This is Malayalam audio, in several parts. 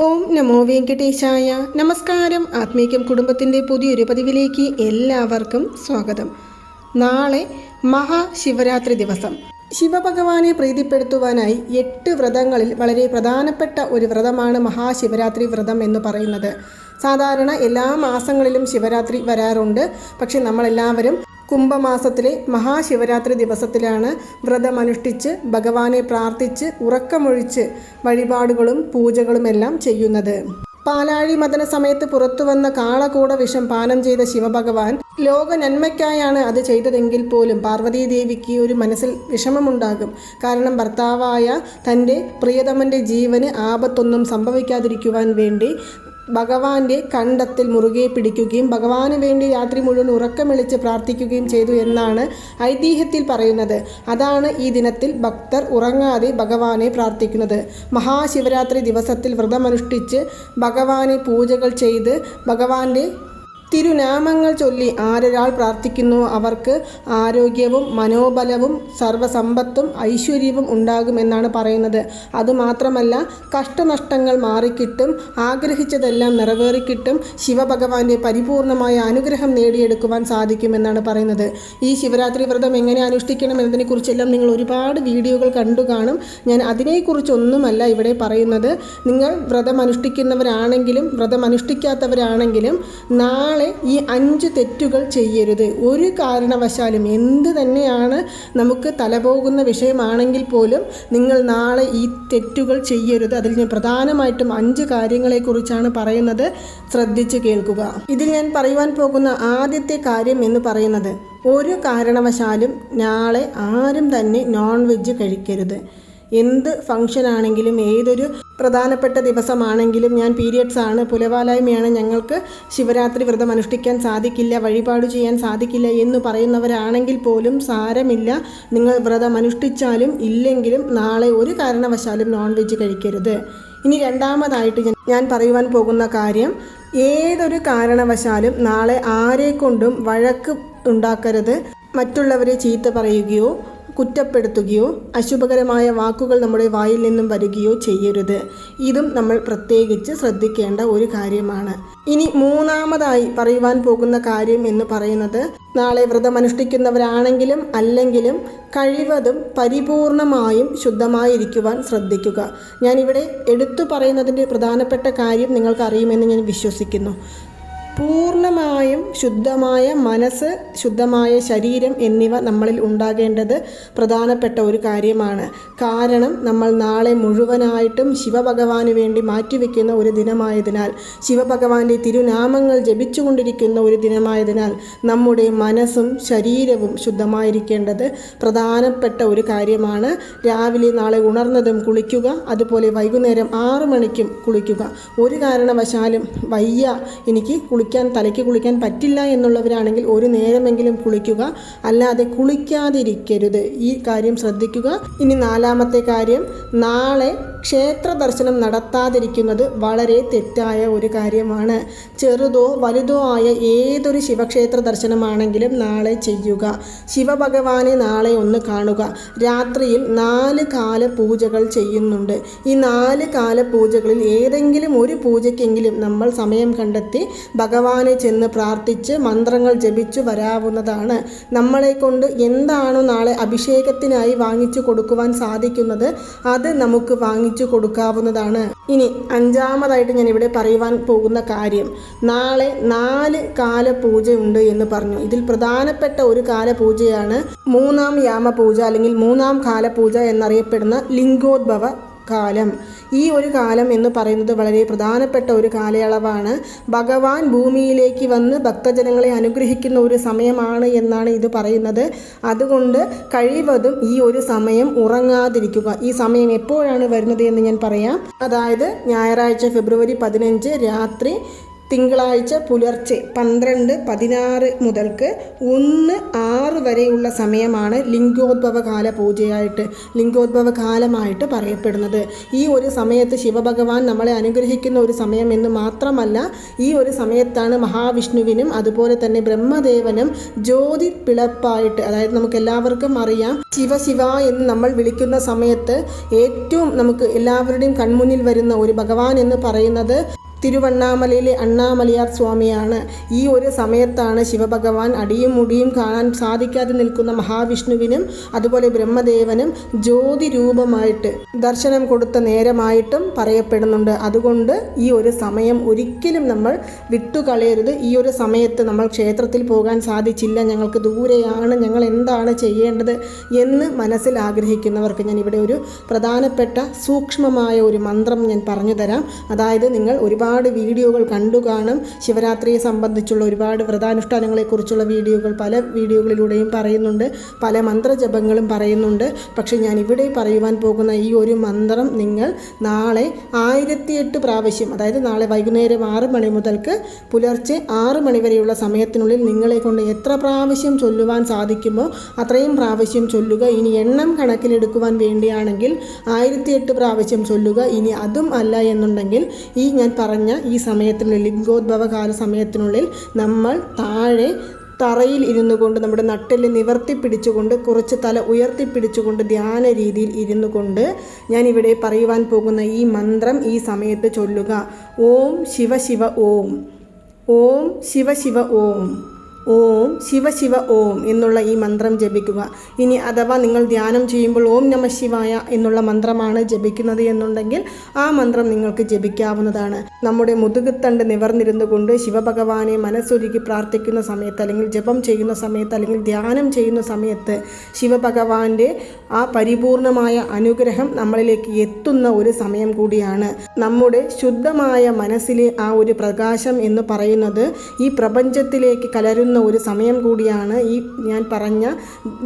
ഓം നമോ വെങ്കടേശായ. നമസ്കാരം. ആത്മീകം കുടുംബത്തിൻ്റെ പുതിയൊരു പതിവിലേക്ക് എല്ലാവർക്കും സ്വാഗതം. നാളെ മഹാശിവരാത്രി ദിവസം. ശിവഭഗവാനെ പ്രീതിപ്പെടുത്തുവാനായി 8 വ്രതങ്ങളിൽ വളരെ പ്രധാനപ്പെട്ട ഒരു വ്രതമാണ് മഹാശിവരാത്രി വ്രതം എന്ന് പറയുന്നത്. സാധാരണ എല്ലാ മാസങ്ങളിലും ശിവരാത്രി വരാറുണ്ട്. പക്ഷെ നമ്മളെല്ലാവരും കുംഭമാസത്തിലെ മഹാശിവരാത്രി ദിവസത്തിലാണ് വ്രതമനുഷ്ഠിച്ച് ഭഗവാനെ പ്രാർത്ഥിച്ച് ഉറക്കമൊഴിച്ച് വഴിപാടുകളും പൂജകളുമെല്ലാം ചെയ്യുന്നത്. പാലാഴി മദന സമയത്ത് പുറത്തു വന്ന കാളകൂട വിഷം പാനം ചെയ്ത ശിവഭഗവാൻ ലോക നന്മയ്ക്കായാണ് അത് ചെയ്തതെങ്കിൽ പോലും പാർവതീദേവിക്ക് ഒരു മനസ്സിൽ വിഷമമുണ്ടാകും. കാരണം ഭർത്താവായ തൻ്റെ പ്രിയതമൻ്റെ ജീവന് ആപത്തൊന്നും സംഭവിക്കാതിരിക്കുവാൻ വേണ്ടി ഭഗവാന്റെ കണ്ടത്തിൽ മുറുകെ പിടിക്കുകയും ഭഗവാന് വേണ്ടി രാത്രി മുഴുവൻ ഉറക്കമിളിച്ച് പ്രാർത്ഥിക്കുകയും ചെയ്തു എന്നാണ് ഐതിഹ്യത്തിൽ പറയുന്നത്. അതാണ് ഈ ദിനത്തിൽ ഭക്തർ ഉറങ്ങാതെ ഭഗവാനെ പ്രാർത്ഥിക്കുന്നത്. മഹാശിവരാത്രി ദിവസത്തിൽ വ്രതമനുഷ്ഠിച്ച് ഭഗവാനെ പൂജകൾ ചെയ്ത് ഭഗവാന്റെ തിരുനാമങ്ങൾ ചൊല്ലി ആരൊരാൾ പ്രാർത്ഥിക്കുന്നു അവർക്ക് ആരോഗ്യവും മനോബലവും സർവസമ്പത്തും ഐശ്വര്യവും ഉണ്ടാകുമെന്നാണ് പറയുന്നത്. അതുമാത്രമല്ല, കഷ്ടനഷ്ടങ്ങൾ മാറിക്കിട്ടും ആഗ്രഹിച്ചതെല്ലാം നിറവേറിക്കിട്ടും ശിവഭഗവാന്റെ പരിപൂർണമായ അനുഗ്രഹം നേടിയെടുക്കുവാൻ സാധിക്കുമെന്നാണ് പറയുന്നത്. ഈ ശിവരാത്രി വ്രതം എങ്ങനെ അനുഷ്ഠിക്കണം എന്നതിനെക്കുറിച്ചെല്ലാം നിങ്ങൾ ഒരുപാട് വീഡിയോകൾ കണ്ടു കാണും. ഞാൻ അതിനെക്കുറിച്ചൊന്നുമല്ല ഇവിടെ പറയുന്നത്. നിങ്ങൾ വ്രതം അനുഷ്ഠിക്കുന്നവരാണെങ്കിലും വ്രതം അനുഷ്ഠിക്കാത്തവരാണെങ്കിലും നാളെ ഈ 5 തെറ്റുകൾ ചെയ്യരുത്. ഒരു കാരണവശാലും എന്ത് തന്നെയാണ് നമുക്ക് തലപോകുന്ന വിഷയമാണെങ്കിൽ പോലും നിങ്ങൾ നാളെ ഈ തെറ്റുകൾ ചെയ്യരുത്. അതിൽ ഞാൻ പ്രധാനമായിട്ടും 5 കാര്യങ്ങളെക്കുറിച്ചാണ് പറയുന്നത്. ശ്രദ്ധിച്ച് കേൾക്കുക. ഇതിൽ ഞാൻ പറയുവാൻ പോകുന്ന ആദ്യത്തെ കാര്യം എന്ന് പറയുന്നത്, ഒരു കാരണവശാലും നാളെ ആരും തന്നെ നോൺ വെജ് കഴിക്കരുത്. എന്ത് ഫംഗ്ഷൻ ആണെങ്കിലും ഏതൊരു പ്രധാനപ്പെട്ട ദിവസമാണെങ്കിലും ഞാൻ പീരിയഡ്സ് ആണ്, പുലവാലായ്മയാണ്, ഞങ്ങൾക്ക് ശിവരാത്രി വ്രതം അനുഷ്ഠിക്കാൻ സാധിക്കില്ല, വഴിപാട് ചെയ്യാൻ സാധിക്കില്ല എന്ന് പറയുന്നവരാണെങ്കിൽ പോലും സാരമില്ല. നിങ്ങൾ വ്രതം അനുഷ്ഠിച്ചാലും ഇല്ലെങ്കിലും നാളെ ഒരു കാരണവശാലും നോൺ വെജ് കഴിക്കരുത്. ഇനി രണ്ടാമതായിട്ട് ഞാൻ പറയുവാൻ പോകുന്ന കാര്യം, ഏതൊരു കാരണവശാലും നാളെ ആരെക്കൊണ്ടും വഴക്ക് ഉണ്ടാക്കരുത്. മറ്റുള്ളവരെ ചീത്ത പറയുകയോ കുറ്റപ്പെടുത്തുകയോ അശുഭകരമായ വാക്കുകൾ നമ്മുടെ വായിൽ നിന്നും വരികയോ ചെയ്യരുത്. ഇതും നമ്മൾ പ്രത്യേകിച്ച് ശ്രദ്ധിക്കേണ്ട ഒരു കാര്യമാണ്. ഇനി മൂന്നാമതായി പറയുവാൻ പോകുന്ന കാര്യം എന്ന് പറയുന്നത്, നാളെ വ്രതമനുഷ്ഠിക്കുന്നവരാണെങ്കിലും അല്ലെങ്കിലും കഴിവതും പരിപൂർണമായും ശുദ്ധമായിരിക്കുവാൻ ശ്രദ്ധിക്കുക. ഞാനിവിടെ എടുത്തു പറയുന്നതിൻ്റെ പ്രധാനപ്പെട്ട കാര്യം നിങ്ങൾക്കറിയുമെന്ന് ഞാൻ വിശ്വസിക്കുന്നു. പൂർണ്ണമായും ശുദ്ധമായ മനസ്സ്, ശുദ്ധമായ ശരീരം എന്നിവ നമ്മളിൽ ഉണ്ടാകേണ്ടത് പ്രധാനപ്പെട്ട ഒരു കാര്യമാണ്. കാരണം നമ്മൾ നാളെ മുഴുവനായിട്ടും ശിവഭഗവാന് വേണ്ടി മാറ്റിവെക്കുന്ന ഒരു ദിനമായതിനാൽ, ശിവഭഗവാന്റെ തിരുനാമങ്ങൾ ജപിച്ചുകൊണ്ടിരിക്കുന്ന ഒരു ദിനമായതിനാൽ നമ്മുടെ മനസ്സും ശരീരവും ശുദ്ധമായിരിക്കേണ്ടത് പ്രധാനപ്പെട്ട ഒരു കാര്യമാണ്. രാവിലെ നാളെ ഉണർന്നതും കുളിക്കുക, അതുപോലെ വൈകുന്നേരം 6 മണിക്കും കുളിക്കുക. ഒരു കാരണവശാലും വയ്യ, എനിക്ക് തലയ്ക്ക് കുളിക്കാൻ പറ്റില്ല എന്നുള്ളവരാണെങ്കിൽ ഒരു നേരമെങ്കിലും കുളിക്കുക, അല്ലാതെ കുളിക്കാതിരിക്കരുത്. ഈ കാര്യം ശ്രദ്ധിക്കുക. ഇനി നാലാമത്തെ കാര്യം, നാളെ ക്ഷേത്ര ദർശനം നടത്താതിരിക്കുന്നത് വളരെ തെറ്റായ ഒരു കാര്യമാണ്. ചെറുതോ വലുതോ ആയ ഏതൊരു ശിവക്ഷേത്ര ദർശനമാണെങ്കിലും നാളെ ചെയ്യുക. ശിവഭഗവാനെ നാളെ ഒന്ന് കാണുക. രാത്രിയിൽ 4 കാല പൂജകൾ ചെയ്യുന്നുണ്ട്. ഈ 4 കാല പൂജകളിൽ ഏതെങ്കിലും ഒരു പൂജയ്ക്കെങ്കിലും നമ്മൾ സമയം കണ്ടെത്തി ഭഗവാനെ ചെന്ന് പ്രാർത്ഥിച്ച് മന്ത്രങ്ങൾ ജപിച്ചു വരാവുന്നതാണ്. നമ്മളെ കൊണ്ട് എന്താണോ നാളെ അഭിഷേകത്തിനായി വാങ്ങിച്ചു കൊടുക്കുവാൻ സാധിക്കുന്നത് അത് നമുക്ക് വാങ്ങിച്ചു കൊടുക്കാവുന്നതാണ്. ഇനി അഞ്ചാമതായിട്ട് ഞാൻ ഇവിടെ പറയുവാൻ പോകുന്ന കാര്യം, നാളെ 4 കാല പൂജയുണ്ട് എന്ന് പറഞ്ഞു. ഇതിൽ പ്രധാനപ്പെട്ട ഒരു കാലപൂജയാണ് 3-ാം യാമപൂജ അല്ലെങ്കിൽ 3-ാം കാലപൂജ എന്നറിയപ്പെടുന്ന ലിംഗോദ്ഭവ കാലം. ഈ ഒരു കാലം എന്ന് പറയുന്നത് വളരെ പ്രധാനപ്പെട്ട ഒരു കാലയളവാണ്. ഭഗവാൻ ഭൂമിയിലേക്ക് വന്ന് ഭക്തജനങ്ങളെ അനുഗ്രഹിക്കുന്ന ഒരു സമയമാണ് എന്നാണ് ഇത് പറയുന്നത്. അതുകൊണ്ട് കഴിവതും ഈ ഒരു സമയം ഉറങ്ങാതിരിക്കുക. ഈ സമയം എപ്പോഴാണ് വരുന്നത് എന്ന് ഞാൻ പറയാം. അതായത് ഞായറാഴ്ച ഫെബ്രുവരി 15 രാത്രി തിങ്കളാഴ്ച പുലർച്ചെ 12:16 മുതൽക്ക് 1:06 വരെയുള്ള സമയമാണ് ലിംഗോദ്ഭവ കാലമായിട്ട് പറയപ്പെടുന്നത്. ഈ ഒരു സമയത്ത് ശിവഭഗവാൻ നമ്മളെ അനുഗ്രഹിക്കുന്ന ഒരു സമയം എന്ന് മാത്രമല്ല, ഈ ഒരു സമയത്താണ് മഹാവിഷ്ണുവിനും അതുപോലെ തന്നെ ബ്രഹ്മദേവനും ജ്യോതി പിളപ്പായിട്ട്, അതായത് നമുക്ക് എല്ലാവർക്കും അറിയാം ശിവ ശിവ എന്ന് നമ്മൾ വിളിക്കുന്ന സമയത്ത് ഏറ്റവും നമുക്ക് എല്ലാവരുടെയും കൺമുന്നിൽ വരുന്ന ഒരു ഭഗവാൻ എന്ന് പറയുന്നത് തിരുവണ്ണാമലയിലെ അണ്ണാമലയാർ സ്വാമിയാണ്. ഈ ഒരു സമയത്താണ് ശിവഭഗവാൻ അടിയും മുടിയും കാണാൻ സാധിക്കാതെ നിൽക്കുന്ന മഹാവിഷ്ണുവിനും അതുപോലെ ബ്രഹ്മദേവനും ജ്യോതി രൂപമായിട്ട് ദർശനം കൊടുത്ത നേരമായിട്ടും പറയപ്പെടുന്നുണ്ട്. അതുകൊണ്ട് ഈ ഒരു സമയം ഒരിക്കലും നമ്മൾ വിട്ടുകളയരുത്. ഈ ഒരു സമയത്ത് നമ്മൾ ക്ഷേത്രത്തിൽ പോകാൻ സാധിച്ചില്ല, ഞങ്ങൾക്ക് ദൂരെയാണ്, ഞങ്ങൾ എന്താണ് ചെയ്യേണ്ടത് എന്ന് മനസ്സിൽ ആഗ്രഹിക്കുന്നവർക്ക് ഞാൻ ഇവിടെ ഒരു പ്രധാനപ്പെട്ട സൂക്ഷ്മമായ ഒരു മന്ത്രം ഞാൻ പറഞ്ഞു തരാം. അതായത് നിങ്ങൾ ഒരുപാട് വീഡിയോകൾ കണ്ടു കാണും. ശിവരാത്രിയെ സംബന്ധിച്ചുള്ള ഒരുപാട് വ്രതാനുഷ്ഠാനങ്ങളെക്കുറിച്ചുള്ള വീഡിയോകൾ പല വീഡിയോകളിലൂടെയും പറയുന്നുണ്ട്, പല മന്ത്രജപങ്ങളും പറയുന്നുണ്ട്. പക്ഷെ ഞാൻ ഇവിടെ പറയുവാൻ പോകുന്ന ഈ ഒരു മന്ത്രം നിങ്ങൾ നാളെ 1008 പ്രാവശ്യം, അതായത് നാളെ വൈകുന്നേരം 6 മണി മുതൽക്ക് പുലർച്ചെ 6 മണി വരെയുള്ള സമയത്തിനുള്ളിൽ നിങ്ങളെ കൊണ്ട് എത്ര പ്രാവശ്യം ചൊല്ലുവാൻ സാധിക്കുമോ അത്രയും പ്രാവശ്യം ചൊല്ലുക. ഇനി എണ്ണം കണക്കിലെടുക്കുവാൻ വേണ്ടിയാണെങ്കിൽ 1008 പ്രാവശ്യം ചൊല്ലുക. ഇനി അതും അല്ല എന്നുണ്ടെങ്കിൽ ഈ ഞാൻ പറഞ്ഞ ഈ സമയത്തിനുള്ളിൽ ലിംഗോദ്ഭവകാല സമയത്തിനുള്ളിൽ നമ്മൾ തറയിൽ ഇരുന്നു കൊണ്ട് നമ്മുടെ നട്ടെല്ല് നിവർത്തി പിടിച്ചുകൊണ്ട് കുറച്ച് തല ഉയർത്തിപ്പിടിച്ചുകൊണ്ട് ധ്യാന രീതിയിൽ ഇരുന്നു കൊണ്ട് ഞാനിവിടെ പറയുവാൻ പോകുന്ന ഈ മന്ത്രം ഈ സമയത്ത് ചൊല്ലുക. ഓം ശിവ ശിവ ഓം, ഓം ശിവ ശിവ ഓം, ഓം ശിവ ശിവ ഓം എന്നുള്ള ഈ മന്ത്രം ജപിക്കുക. ഇനി അഥവാ നിങ്ങൾ ധ്യാനം ചെയ്യുമ്പോൾ ഓം നമ ശിവായ എന്നുള്ള മന്ത്രമാണ് ജപിക്കുന്നത് എന്നുണ്ടെങ്കിൽ ആ മന്ത്രം നിങ്ങൾക്ക് ജപിക്കാവുന്നതാണ്. നമ്മുടെ മുതുകുത്തണ്ട് നിവർന്നിരുന്നു കൊണ്ട് ശിവഭഗവാനെ മനസ്സൊരുക്കി പ്രാർത്ഥിക്കുന്ന സമയത്ത്, അല്ലെങ്കിൽ ജപം ചെയ്യുന്ന സമയത്ത്, അല്ലെങ്കിൽ ധ്യാനം ചെയ്യുന്ന സമയത്ത് ശിവഭഗവാന്റെ ആ പരിപൂർണമായ അനുഗ്രഹം നമ്മളിലേക്ക് എത്തുന്ന ഒരു സമയം കൂടിയാണ്. നമ്മുടെ ശുദ്ധമായ മനസ്സിലെ ആ ഒരു പ്രകാശം എന്ന് പറയുന്നത് ഈ പ്രപഞ്ചത്തിലേക്ക് കലരുന്ന ഒരു സമയം കൂടിയാണ് ഈ ഞാൻ പറഞ്ഞ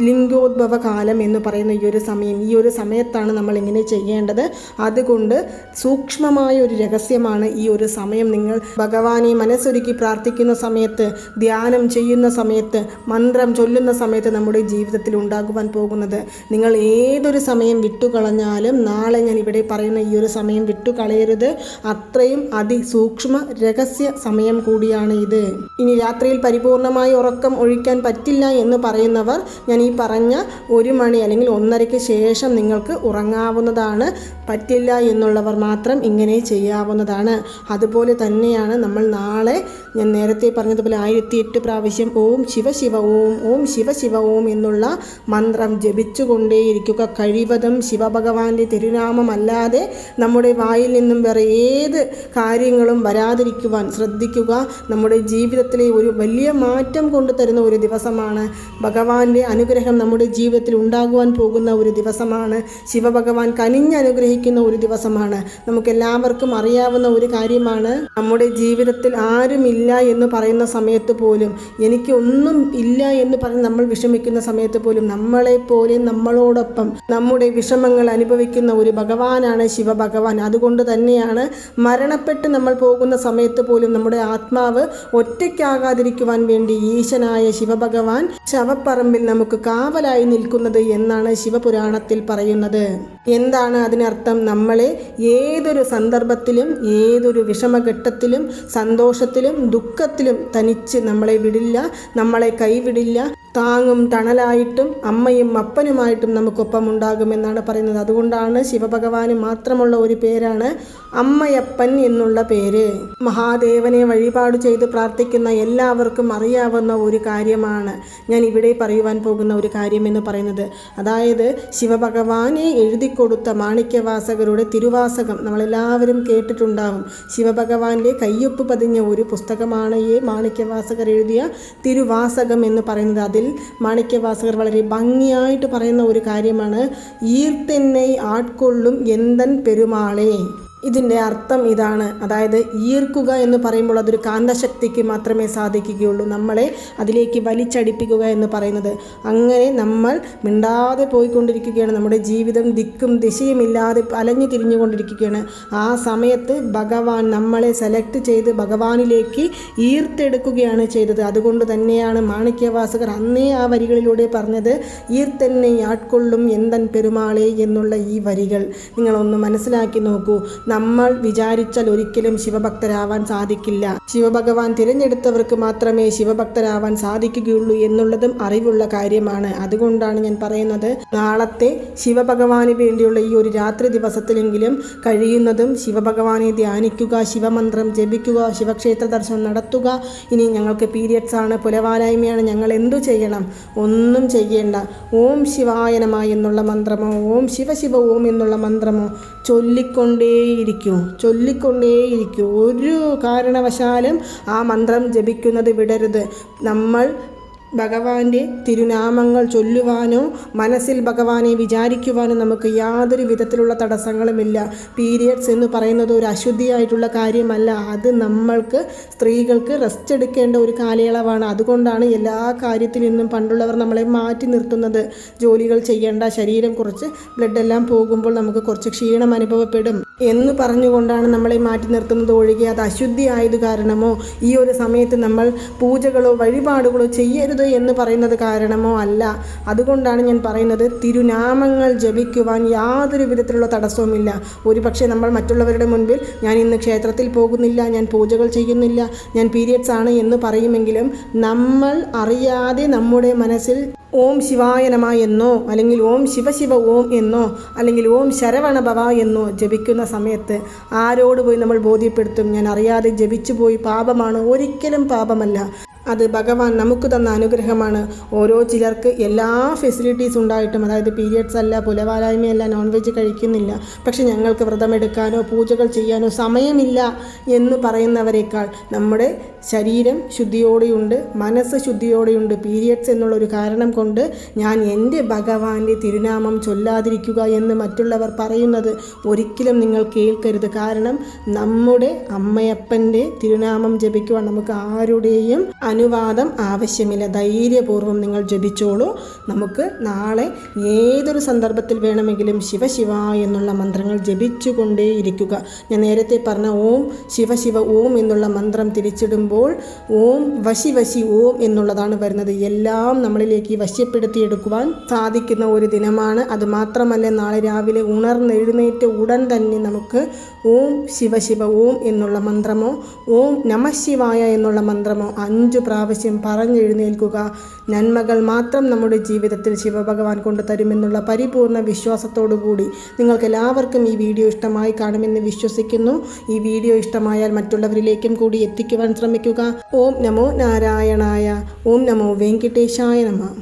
ലിംഗോദ്ഭവ കാലം എന്ന് പറയുന്ന ഈ ഒരു സമയം. ഈ ഒരു സമയത്താണ് നമ്മൾ ഇങ്ങനെ ചെയ്യേണ്ടത്. അതുകൊണ്ട് സൂക്ഷ്മമായ ഒരു രഹസ്യമാണ് ഈ ഒരു സമയം. നിങ്ങൾ ഭഗവാനെ മനസ്സൊരുക്കി പ്രാർത്ഥിക്കുന്ന സമയത്ത്, ധ്യാനം ചെയ്യുന്ന സമയത്ത്, മന്ത്രം ചൊല്ലുന്ന സമയത്ത് നമ്മുടെ ജീവിതത്തിൽ ഉണ്ടാകുവാൻ പോകുന്നത്. നിങ്ങൾ ഏതൊരു സമയം വിട്ടുകളഞ്ഞാലും നാളെ ഞാൻ ഇവിടെ പറയുന്ന ഈ ഒരു സമയം വിട്ടുകളയരുത്. അത്രയും അതിസൂക്ഷ്മ രഹസ്യ സമയം കൂടിയാണ് ഇത്. ഇനി രാത്രിയിൽ പരിപൂർണമായി ഉറക്കം ഒഴിക്കാൻ പറ്റില്ല എന്ന് പറയുന്നവർ ഞാൻ ഈ പറഞ്ഞ 1 മണി അല്ലെങ്കിൽ 1:30 ശേഷം നിങ്ങൾക്ക് ഉറങ്ങാവുന്നതാണ്. പറ്റില്ല എന്നുള്ളവർ മാത്രം ഇങ്ങനെ ചെയ്യാവുന്നതാണ്. അതുപോലെ തന്നെയാണ് നമ്മൾ നാളെ ഞാൻ നേരത്തെ പറഞ്ഞതുപോലെ 1008 പ്രാവശ്യം ഓം ശിവ ശിവ ഓം, ഓം ശിവ ശിവ ഓം എന്നുള്ള മന്ത്രം ജപിച്ചുകൊണ്ടേയിരിക്കുക. കഴിവതും ശിവഭഗവാന്റെ തിരുനാമമല്ലാതെ നമ്മുടെ വായിൽ നിന്നും വേറെ ഏത് കാര്യങ്ങളും വരാതിരിക്കുവാൻ ശ്രദ്ധിക്കുക. നമ്മുടെ ജീവിതത്തിലെ ഒരു വലിയ മാറ്റം കൊണ്ടുതരുന്ന ഒരു ദിവസമാണ്. ഭഗവാന്റെ അനുഗ്രഹം നമ്മുടെ ജീവിതത്തിൽ ഉണ്ടാകുവാൻ പോകുന്ന ഒരു ദിവസമാണ്. ശിവഭഗവാൻ കനിഞ്ഞനുഗ്രഹിക്കുന്ന ഒരു ദിവസമാണ്. നമുക്കെല്ലാവർക്കും അറിയാവുന്ന ഒരു കാര്യമാണ്, നമ്മുടെ ജീവിതത്തിൽ ആരുമില്ല എന്ന് പറയുന്ന സമയത്ത് പോലും, എനിക്ക് ഒന്നും ഇല്ല എന്ന് പറഞ്ഞ് നമ്മൾ വിഷമിക്കുന്ന സമയത്ത് പോലും നമ്മളെപ്പോലെ നമ്മളോടൊപ്പം നമ്മുടെ വിഷമങ്ങൾ അനുഭവിക്കുന്ന ഒരു ഭഗവാനാണ് ശിവഭഗവാൻ. അതുകൊണ്ട് തന്നെയാണ് മരണപ്പെട്ട് നമ്മൾ പോകുന്ന സമയത്ത് പോലും നമ്മുടെ ആത്മാവ് ഒറ്റയ്ക്കാകാതിരിക്കുവാൻ വേണ്ടി ഈശനായ ശിവഭഗവാൻ ശവപ്പറമ്പിൽ നമുക്ക് കാവലായി നിൽക്കുന്നത് എന്നാണ് ശിവപുരാണത്തിൽ പറയുന്നത്. എന്താണ് അതിനർത്ഥം? നമ്മളെ ഏതൊരു സന്ദർഭത്തിലും, ഏതൊരു വിഷമഘട്ടത്തിലും, സന്തോഷത്തിലും ദുഃഖത്തിലും തനിച്ച് നമ്മളെ വിടില്ല, നമ്മളെ കൈവിടില്ല. താങ്ങും തണലായിട്ടും അമ്മയും അപ്പനുമായിട്ടും നമുക്കൊപ്പം ഉണ്ടാകുമെന്നാണ് പറയുന്നത്. അതുകൊണ്ടാണ് ശിവഭഗവാന് മാത്രമുള്ള ഒരു പേരാണ് അമ്മയപ്പൻ എന്നുള്ള പേര്. മഹാദേവനെ വഴിപാട് ചെയ്ത് പ്രാർത്ഥിക്കുന്ന എല്ലാവർക്കും അറിയാവുന്ന ഒരു കാര്യമാണ് ഞാൻ ഇവിടെ പറയുവാൻ പോകുന്ന ഒരു കാര്യം എന്ന് പറയുന്നത്. അതായത് ശിവഭഗവാനെ എഴുതിക്കൊടുത്ത മാണിക്യവാസകരുടെ തിരുവാസകം നമ്മളെല്ലാവരും കേട്ടിട്ടുണ്ടാകും. ശിവഭഗവാന്റെ കയ്യൊപ്പ് പതിഞ്ഞ ഒരു പുസ്തകമാണ് ഈ മാണിക്യവാസകർ എഴുതിയ തിരുവാസകം എന്ന് പറയുന്നത്. അതിൽ മാണിക്യവാസകർ വളരെ ഭംഗിയായിട്ട് പറയുന്ന ഒരു കാര്യമാണ്, ഈർത്തെന്നെ ആട്കൊള്ളും എന്തൻ പെരുമാളെ. ഇതിൻ്റെ അർത്ഥം ഇതാണ്, അതായത് ഈർക്കുക എന്ന് പറയുമ്പോൾ അതൊരു കാന്തശക്തിക്ക് മാത്രമേ സാധിക്കുകയുള്ളൂ, നമ്മളെ അതിലേക്ക് വലിച്ചടിപ്പിക്കുക എന്ന് പറയുന്നത്. അങ്ങനെ നമ്മൾ മിണ്ടാതെ പോയിക്കൊണ്ടിരിക്കുകയാണ്, നമ്മുടെ ജീവിതം ദിക്കും ദിശയുമില്ലാതെ അലഞ്ഞു തിരിഞ്ഞുകൊണ്ടിരിക്കുകയാണ്. ആ സമയത്ത് ഭഗവാൻ നമ്മളെ സെലക്ട് ചെയ്ത് ഭഗവാനിലേക്ക് ഈർത്തെടുക്കുകയാണ് ചെയ്തത്. അതുകൊണ്ട് തന്നെയാണ് മാണിക്യവാസകർ അന്നേ ആ വരികളിലൂടെ പറഞ്ഞത്, ഈർത്തെന്നെ ആട്കൊള്ളും എന്തൻ പെരുമാളെ എന്നുള്ള ഈ വരികൾ നിങ്ങളൊന്ന് മനസ്സിലാക്കി നോക്കൂ. നമ്മൾ വിചാരിച്ചാൽ ഒരിക്കലും ശിവഭക്തരാവാൻ സാധിക്കില്ല. ശിവഭഗവാൻ തിരഞ്ഞെടുത്തവർക്ക് മാത്രമേ ശിവഭക്തരാവാൻ സാധിക്കുകയുള്ളൂ എന്നുള്ളതും അറിവുള്ള കാര്യമാണ്. അതുകൊണ്ടാണ് ഞാൻ പറയുന്നത്, നാളത്തെ ശിവഭഗവാന് വേണ്ടിയുള്ള ഈ ഒരു രാത്രി ദിവസത്തിലെങ്കിലും കഴിയുന്നതും ശിവഭഗവാനെ ധ്യാനിക്കുക, ശിവമന്ത്രം ജപിക്കുക, ശിവക്ഷേത്ര ദർശനം നടത്തുക. ഇനി ഞങ്ങൾക്ക് പീരിയഡ്സ് ആണ്, പുലവാലായ്മയാണ്, ഞങ്ങൾ എന്തു ചെയ്യണം? ഒന്നും ചെയ്യേണ്ട. ഓം ശിവായ നമഃ എന്നുള്ള മന്ത്രമോ ഓം ശിവ ഓം എന്നുള്ള മന്ത്രമോ ചൊല്ലിക്കൊണ്ടേയിരിക്കൂ. ഒരു കാരണവശാലും ആ മന്ത്രം ജപിക്കുന്നത് വിടരുത്. നമ്മൾ ഭഗവാന്റെ തിരുനാമങ്ങൾ ചൊല്ലുവാനോ മനസ്സിൽ ഭഗവാനെ വിചാരിക്കുവാനോ നമുക്ക് യാതൊരു വിധത്തിലുള്ള തടസ്സങ്ങളുമില്ല. പീരിയഡ്സ് എന്ന് പറയുന്നത് ഒരു അശുദ്ധിയായിട്ടുള്ള കാര്യമല്ല. അത് നമ്മൾക്ക് സ്ത്രീകൾക്ക് റെസ്റ്റ് എടുക്കേണ്ട ഒരു കാലയളവാണ്. അതുകൊണ്ടാണ് എല്ലാ കാര്യത്തിൽ നിന്നും പണ്ടുള്ളവർ നമ്മളെ മാറ്റി നിർത്തുന്നത്. ജോലികൾ ചെയ്യേണ്ട, ശരീരം കുറച്ച് ബ്ലഡെല്ലാം പോകുമ്പോൾ നമുക്ക് കുറച്ച് ക്ഷീണം അനുഭവപ്പെടും എന്ന് പറഞ്ഞുകൊണ്ടാണ് നമ്മളെ മാറ്റി നിർത്തുന്നത്. ഒഴികെ അത് അശുദ്ധി ആയത് കാരണമോ ഈ ഒരു സമയത്ത് നമ്മൾ പൂജകളോ വഴിപാടുകളോ ചെയ്യരുത് എന്ന് പറയുന്നത് കാരണമോ അല്ല. അതുകൊണ്ടാണ് ഞാൻ പറയുന്നത്, തിരുനാമങ്ങൾ ജപിക്കുവാൻ യാതൊരു വിധത്തിലുള്ള തടസ്സവുമില്ല. ഒരുപക്ഷെ നമ്മൾ മറ്റുള്ളവരുടെ മുൻപിൽ ഞാൻ ഇന്ന് ക്ഷേത്രത്തിൽ പോകുന്നില്ല, ഞാൻ പൂജകൾ ചെയ്യുന്നില്ല, ഞാൻ പീരിയഡ്സ് ആണ് എന്ന് പറയുമെങ്കിലും നമ്മൾ അറിയാതെ നമ്മുടെ മനസ്സിൽ ഓം ശിവായ നമഃ എന്നോ അല്ലെങ്കിൽ ഓം ശിവ ഓം എന്നോ അല്ലെങ്കിൽ ഓം ശരവണ ഭവ എന്നോ ജപിക്കുന്ന സമയത്ത് ആരോട് പോയി നമ്മൾ ബോധ്യപ്പെടുത്തും, ഞാൻ അറിയാതെ ജപിച്ചു പോയി, പാപമാണ്? ഒരിക്കലും പാപമല്ല. അത് ഭഗവാൻ നമുക്ക് തന്ന അനുഗ്രഹമാണ്. ഓരോ ചിലർക്ക് എല്ലാ ഫെസിലിറ്റീസ് ഉണ്ടായിട്ടും, അതായത് പീരിയഡ്സ് അല്ല, പുലവാലായ്മയല്ല, നോൺ വെജ് കഴിക്കുന്നില്ല, പക്ഷെ ഞങ്ങൾക്ക് വ്രതമെടുക്കാനോ പൂജകൾ ചെയ്യാനോ സമയമില്ല എന്ന് പറയുന്നവരെക്കാൾ നമ്മുടെ ശരീരം ശുദ്ധിയോടെയുണ്ട്, മനസ്സ് ശുദ്ധിയോടെയുണ്ട്. പീരിയഡ്സ് എന്നുള്ളൊരു കാരണം കൊണ്ട് ഞാൻ എൻ്റെ ഭഗവാന്റെ തിരുനാമം ചൊല്ലാതിരിക്കുക എന്ന് മറ്റുള്ളവർ പറയുന്നത് ഒരിക്കലും നിങ്ങൾ കേൾക്കരുത്. കാരണം നമ്മുടെ അമ്മയപ്പൻ്റെ തിരുനാമം ജപിക്കുവാൻ നമുക്ക് ആരുടെയും അനുവാദം ആവശ്യമില്ല. ധൈര്യപൂർവ്വം നിങ്ങൾ ജപിച്ചോളൂ. നമുക്ക് നാളെ ഏതൊരു സന്ദർഭത്തിൽ വേണമെങ്കിലും ശിവ എന്നുള്ള മന്ത്രങ്ങൾ ജപിച്ചുകൊണ്ടേയിരിക്കുക. ഞാൻ നേരത്തെ പറഞ്ഞ ഓം ശിവ ഓം എന്നുള്ള മന്ത്രം തിരിച്ചിടുമ്പോൾ ഓം വശി ഓം എന്നുള്ളതാണ് വരുന്നത്. എല്ലാം നമ്മളിലേക്ക് വശ്യപ്പെടുത്തിയെടുക്കുവാൻ സാധിക്കുന്ന ഒരു ദിനമാണ്. അതുമാത്രമല്ല, നാളെ രാവിലെ ഉണർന്നെഴുന്നേറ്റ് ഉടൻ തന്നെ നമുക്ക് ഓം ശിവ ഓം എന്നുള്ള മന്ത്രമോ ഓം നമഃശിവായ എന്നുള്ള മന്ത്രമോ 5 പ്രാവശ്യം പറഞ്ഞെഴുന്നേൽക്കുക. നന്മകൾ മാത്രം നമ്മുടെ ജീവിതത്തിൽ ശിവഭഗവാൻ കൊണ്ട് തരുമെന്നുള്ള പരിപൂർണ വിശ്വാസത്തോടു കൂടി നിങ്ങൾക്ക് എല്ലാവർക്കും ഈ വീഡിയോ ഇഷ്ടമായി കാണുമെന്ന് വിശ്വസിക്കുന്നു. ഈ വീഡിയോ ഇഷ്ടമായാൽ മറ്റുള്ളവരിലേക്കും കൂടി എത്തിക്കുവാൻ ശ്രമിക്കുക. ഓം നമോ നാരായണായ. ഓം നമോ വെങ്കിടേശായ നമഃ.